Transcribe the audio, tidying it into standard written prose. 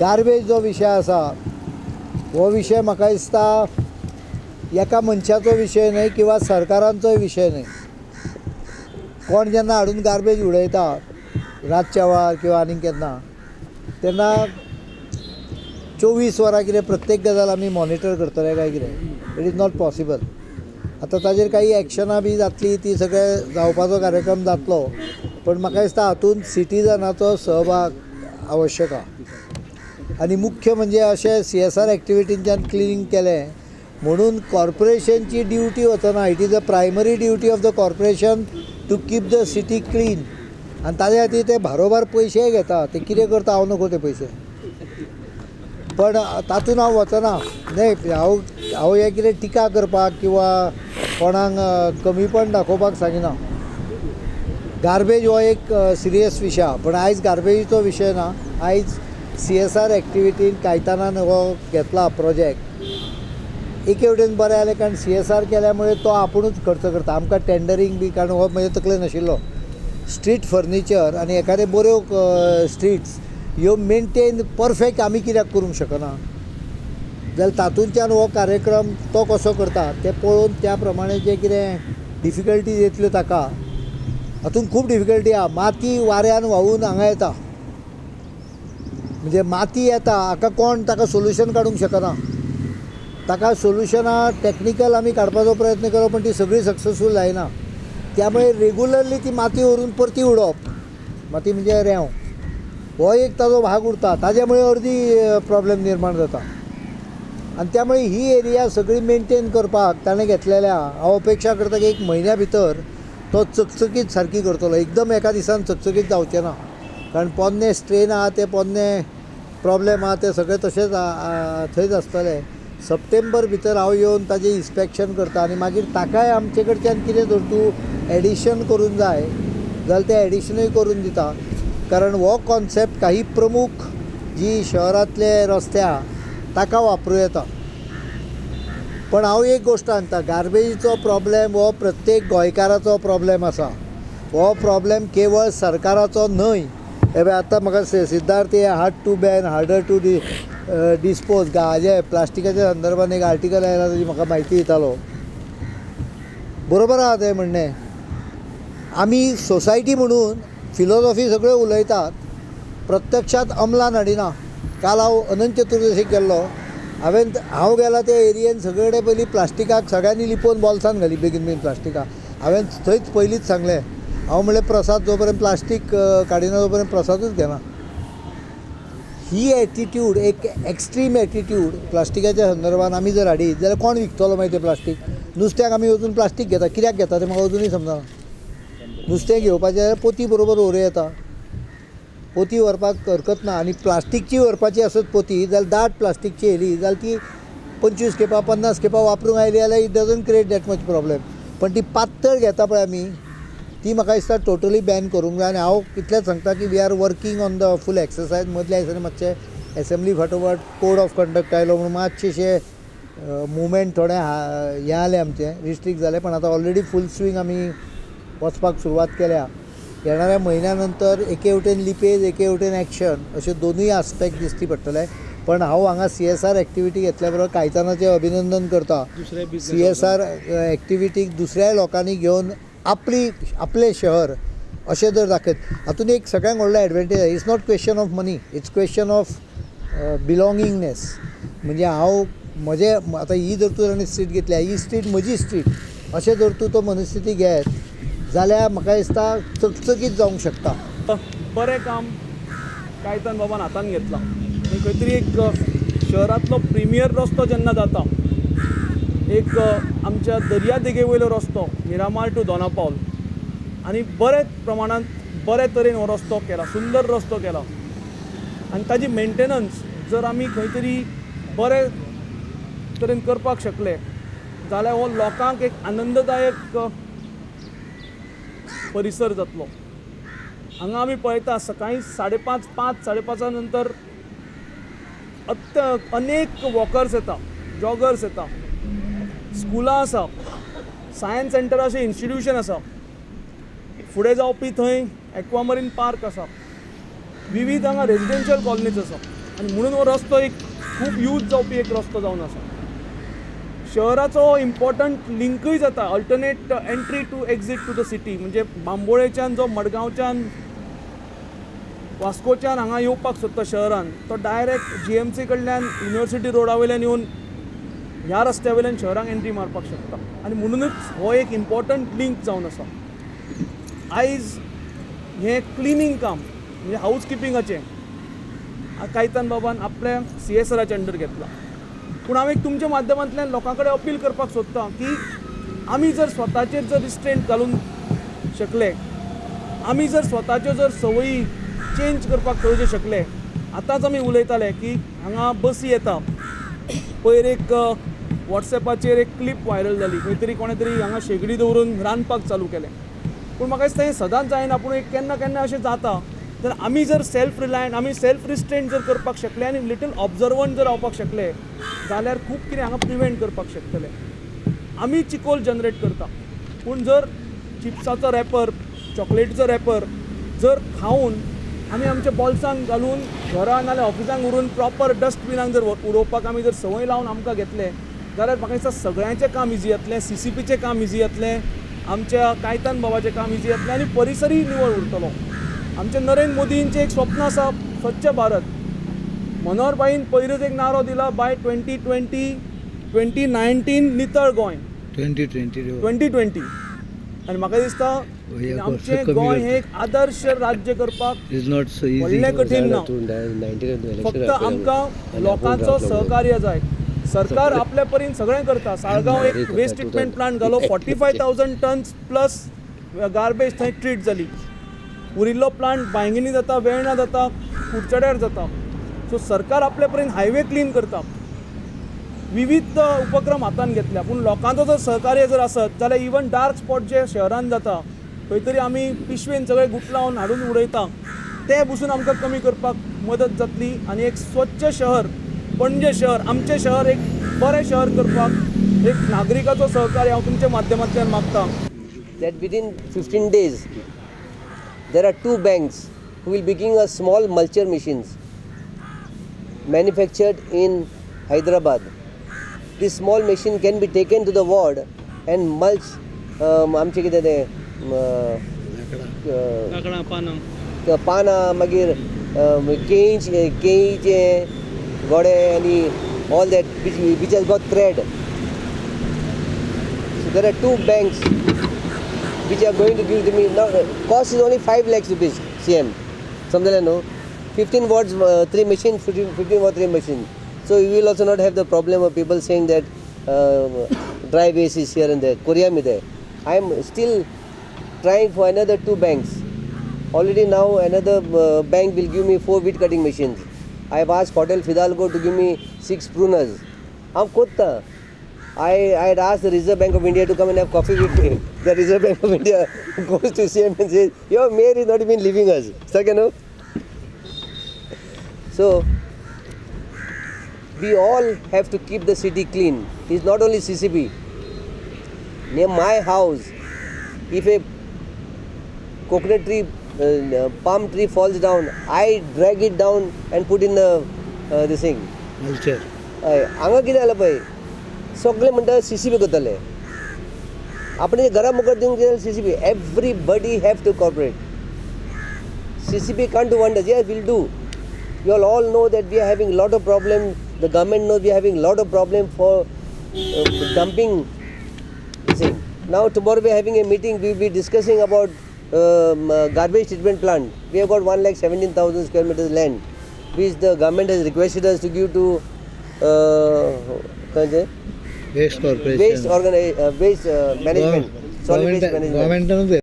Garbage जो विशय आसा हो विशय म्हाका दिसता एका मनशाचो विशय न्हय किंवा सरकारांचोय विशय न्हय. कोण जेन्ना हाडून गार्बेज उडयता रातच्या वेळार किंवा आनीक केन्ना तेन्ना 24 वरां कितें प्रत्येक गजाल आमी मॉनिटर करतले काय कितें? It is not possible. आतां ताजेर काही एक्शनां बी जातली, ती सगळे जावपाचो कार्यक्रम जातलो, पण म्हाका दिसता हातूंत सिटिजनाचो सहभाग आवश्यक आहा. आनी मुख्य म्हणजे अशें CSR एक्टिविटींच्यान क्लिनींग केलें म्हणून कॉर्पोरेशनची ड्युटी वचना. It is a primary duty of the corporation to keep the city clean. आनी ताज्या खातीर ते भारोभार पयशेय घेता. ते कितें करता हांव नकळो ते पयशे, पण तातूंत हांव वचना. न्हय, हांव हें कितें टिका करपाक किंवा कोणाक कमीपण दाखोवपाक सांगिना. गार्बेज हो एक सिरियस विशय आहा, पण आयज गार्बेजीचो विशय ना. आयज CSR एक्टिविटीन कायतानान हो घेतला प्रोजेक्ट. एके वटेन बरें जालें कारण CSR केल्यामुळे तो आपुणूच खर्च करता. आमकां टेंडरींग बी, कारण हो म्हजे तकले नाशिल्लो. स्ट्रीट फर्निचर आनी एखाद्यो बऱ्यो स्ट्रीट्स ह्यो मेनटेन परफेक्ट आमी कित्याक करूंक शकना? जाल्यार तातूंतल्यान हो कार्यक्रम तो कसो करता तें पळोवन त्या प्रमाणे जे कितें डिफिकल्टीज येतल्यो ताका, हातूंत खूब डिफिकल्टी आहा. माती वाऱ्यान व्हांवून हांगा येता, म्हणजे माती येता, हाका कोण ताका सोल्युशन काडूंक शकना. ताका सोल्युशनां टॅक्निकल आमी काडपाचो प्रयत्न केलो, पण ती सगळी सक्सेसफूल जायना. त्यामुळे रेगुलरली ती माती व्हरून परती उडोवप, माती म्हणजे रेंव, हो एक ताजो भाग उरता. ताज्यामुळे अर्दी प्रॉब्लेम निर्माण जाता. आनी त्यामुळे ही एरिया सगळी मेनटेन करपाक ताणें घेतलेल्या हांव अपेक्षा करता की 1 म्हयन्या भितर तो चकचकीत सारकी करतलो. एकदम एका दिसान चकचकीत जावचें ना, कारण पोन्ने स्ट्रेन आहा ते पोन्ने प्रॉब्लेम आहा ते सगळे तशेंच थंयच आसतले. सप्टेंबर भितर हांव येवन ताजें इन्स्पेक्शन करता आनी मागीर ताकाय आमचे कडच्यान कितें जर तूं एडिशन करून जाय जाल्यार तें एडिशनूय करून दिता. कारण हो कॉन्सेप्ट काही प्रमुख जी शहरांतले रस्ते आहा ताका वापरूं येता. पण हांव एक गोश्ट सांगता, गार्बेजीचो प्रॉब्लेम हो प्रत्येक गोंयकाराचो प्रॉब्लेम आसा. हो प्रॉब्लेम केवळ सरकाराचो न्हय. हे पळय, आतां म्हाका Siddharth hard to ban, harder to dispose हाजे प्लास्टिकाच्या संदर्भान एक आर्टिकल आयला, ताजी म्हाका म्हायती दितालो. बरोबर आहा तें म्हणणें. आमी सोसायटी म्हणून फिलॉसॉफी सगळ्यो उलयतात, प्रत्यक्षात अमलान हाडिना. काल हांव अनंत चतुर्दशीक गेल्लो. हांव गेला त्या एरियेन सगळे कडेन पयलीं प्लास्टिकाक सगळ्यांनी लिपोवन बॉल्सान घाली बेगीन प्लास्टिकाक. हांवें थंयच पयलींच सांगलें. हांव म्हणलें प्रसाद जो पर्यंत प्लास्टीक काडिना तो पर्यंत प्रसादूच घेना. ही एटिट्यूड, एक एक्स्ट्रीम एटिट्यूड प्लास्टिकाच्या संदर्भान आमी जर हाडीत जाल्यार कोण विकतलो मागीर तें प्लास्टीक? नुस्त्याक आमी वचून प्लास्टीक घेता, कित्याक घेता तें म्हाका अजुनूय समजना. नुस्तें घेवपाचें जाल्यार पोती बरोबर व्हरूं येता. पोती व्हरपाक हरकत ना. आनी प्लास्टीकची व्हरपाची आसत पोती जाल्यार दाट प्लास्टीकची येयली जाल्यार ती 25 खेपा 50 खेपा वापरूंक आयली जाल्यार it doesn't create that much problem. पण ती पातळ घेता पळय आमी, ती म्हाका दिसता टोटली बॅन करूंक जाय. आनी हांव इतलेंच सांगता की we are working on the full exercise. मदल्या दिसांनी मातशें एसेंब्ली फाटोफाट कोड ऑफ कंडक्ट आयलो म्हणून मातशें मुवमेंट थोडें हें जालें, आमचें रिस्ट्रिक्ट जालें. पण आतां ऑलरेडी फूल स्विंग आमी वचपाक सुरवात केल्या. येणाऱ्या म्हयन्या नंतर एके वटेन लिपेज, एके वटेन एक्शन, अशे दोनूय आस्पेक्ट दिसती पडटले. पण हांव हांगा CSR एक्टिविटी घेतल्या बरोबर कायतानाचें अभिनंदन करता. CSR एक्टिविटीक दुसऱ्या लोकांनी घेवन आपलें शहर अशें जर दाखयत, हातूंत एक सगळ्यांत व्हडलो एडवांटेज आसा. It's not question of money, it's question of belongingness. म्हणजे हांव म्हजें आतां ही जर तूं ताणें स्ट्रीट घेतल्या, ही स्ट्रीट म्हजी स्ट्रीट अशें जर तूं तो मनस्थिती घेत जाल्यार म्हाका दिसता चकचकीत जावंक शकता. बरें काम कायतान बाबान हातान घेतलां. खंय तरी एक शहरांतलो प्रिमियर रस्तो जेन्ना जाता, एक आमच्या दर्या देगे वयलो रस्तो मिरामार टू दोनापावल, आनी बरेच प्रमाणांत बरे तरेन हो रस्तो केला, सुंदर रस्तो केला. आनी ताजी मेंटेनन्स जर आमी खंय तरी बरे तरेन करपाक शकले जाल्यार हो लोकांक एक आनंददायक परिसर जातलो. हांगा आमी पळयता सकाळीं 5:30 5:30 नंतर अनेक वॉकर्स येता, जॉगर्स येता, स्कुलां आसा, सायन्स सेंटर अशें इन्स्टिट्यूशन आसा, फुडें जावपी थंय एक्वामरीन पार्क आसा, विविध हांगा रेजिडेन्शियल कॉलनीज आसा. आनी म्हणून हो रस्तो एक खूब यूज जावपी एक रस्तो जावन आसा. शहराचो इम्पॉर्टंट लिंकूय जाता, alternate entry to exit to the city. म्हणजे बांबोळेच्यान जो मडगांवच्यान वास्कोच्यान हांगा येवपाक सोदता शहरान, तो डायरेक्ट GMC कडल्यान युनिवर्सिटी रोडा वयल्यान येवन ह्या रस्त्या वयल्यान शहराक एंट्री मारपाक शकता. आनी म्हणूनच हो एक इम्पॉर्टंट लिंक जावन आसा. आयज हें क्लिनींग काम म्हणजे हाऊस किपिंगाचें कायतान बाबान आपल्या CSRच्या अंडर घेतला. पूण हांव एक तुमच्या माध्यमांतल्यान लोकां कडेन अपील करपाक सोदतां की आमी जर स्वताचेर जर रिस्ट्रेंट घालून शकले, आमी जर स्वताच्यो जर संवयी चेंज करपाक कळचे शकले. आतांच आमी उलयताले की हांगा बसी येता, पयर एक वॉट्सॅपाचेर एक क्लीप व्हायरल जाली, खंय तरी कोणे तरी हांगा शेगडी दवरून रांदपाक चालू केलें. पूण म्हाका दिसता हें सदांच जायना, पूण एक केन्ना केन्ना अशें जाता. तर आमी जर सेल्फ रिलायंट, आमी सेल्फ रिस्ट्रेंट जर करपाक शकले आनी लिटल ऑब्जर्वंट जर रावपाक शकले जाल्यार खूब कितें हांगा प्रिवेंट करपाक शकतले. आमी चिकोल जनरेट करता, पूण जर चिप्साचो रॅपर, चॉकलेटीचो रॅपर जर खावन आमी आमच्या बॉल्सांक घालून घरा नाल्यार ऑफिसांक व्हरून प्रॉपर डस्टबिनाक जर उडोवपाक आमी जर संवय लावन आमकां घेतले जाल्यार म्हाका दिसता सगळ्यांचें काम इजी जातलें, CCPचें काम इजी जातलें, आमच्या कायतान बाबाचें काम इजी जातलें आनी परिसरूय निवळ उरतलो. आमचे नरेंद्र मोदींचें एक स्वप्न आसा स्वच्छ भारत. मनोहर भाईन पयरूच एक नारो दिला बाय 2019 नितळ गोंय 2020. आनी म्हाका दिसता आमचें गोंय हें एक आदर्श राज्य करपाक व्हडलें कठीण ना. फक्त आमकां लोकांचो सहकार्य जाय. सरकार आपल्या परीन सगळें करता. साळगांव एक वेस्ट ट्रिटमेंट प्लांट घालो, 45,000 टन्स प्लस गार्बेज थंय ट्रीट जाली. उरिल्लो प्लांट बांयगिनी जाता, वेळणा जाता, कुडचड्यार जाता. सो सरकार आपल्या परीन हायवे क्लीन करता. विविध उपक्रम हातान घेतल्या, पूण लोकांचो जर सहकार्य जर आसत जाल्यार इवन डार्क स्पॉट जे शहरान जाता खंय तरी आमी पिशवेन सगळे गुट लावन हाडून उडयता, ते बसून आमकां कमी करपाक मदत जातली. आनी एक स्वच्छ शहर पणजे शहर, आमचें शहर एक बरें शहर करपाक एक नागरिकाचो सहकार्य हांव तुमच्या माध्यमांतल्यान मागतां. That within 15 days there are 2 banks who will be giving us small mulcher machines manufactured in Hyderabad. This small machine can be taken to the ward and mulch आमचे कितें तें पानां मागीर केळीचे गोडे आनी all that which has got thread. So there are 2 banks which are going to give to me. Now cost is only 5 lakhs rupees CM. Something no. 15 watts 3 machines, 15 watt 3 machines. So you will also not have the problem of people saying that dry waste is here and there. Korea me there. I am still trying for another 2 banks. Already now another bank will give me 4 wheat cutting machines. I have asked Hotel Fidalgo to give me 6 pruners. I'm kotta. I had asked the Reserve Bank of India to come and have coffee with me. The Reserve Bank of India goes to CM and says, your mayor is not even leaving us. So, we all have to keep the city clean. It's not only CCP. Near my house, if a coconut tree, palm tree falls down, I drag it down and put in this thing. Mulcher. हांगा कितें जालां पळय, सगळे म्हणटा CCP करतले. आपणे घरा मुखार दिवंक जाय CCP. Everybody have to cooperate. CCP can't do wonders. Yes, we'll do. You all know that we are having a lot of problems. The government knows we are having a lot of problems for dumping. See, now tomorrow we are having a meeting. We will be discussing about garbage treatment plant. We have got 1,17,000 square meters land, which the government has requested us to give to Waste corporation. waste management, solid waste management. Government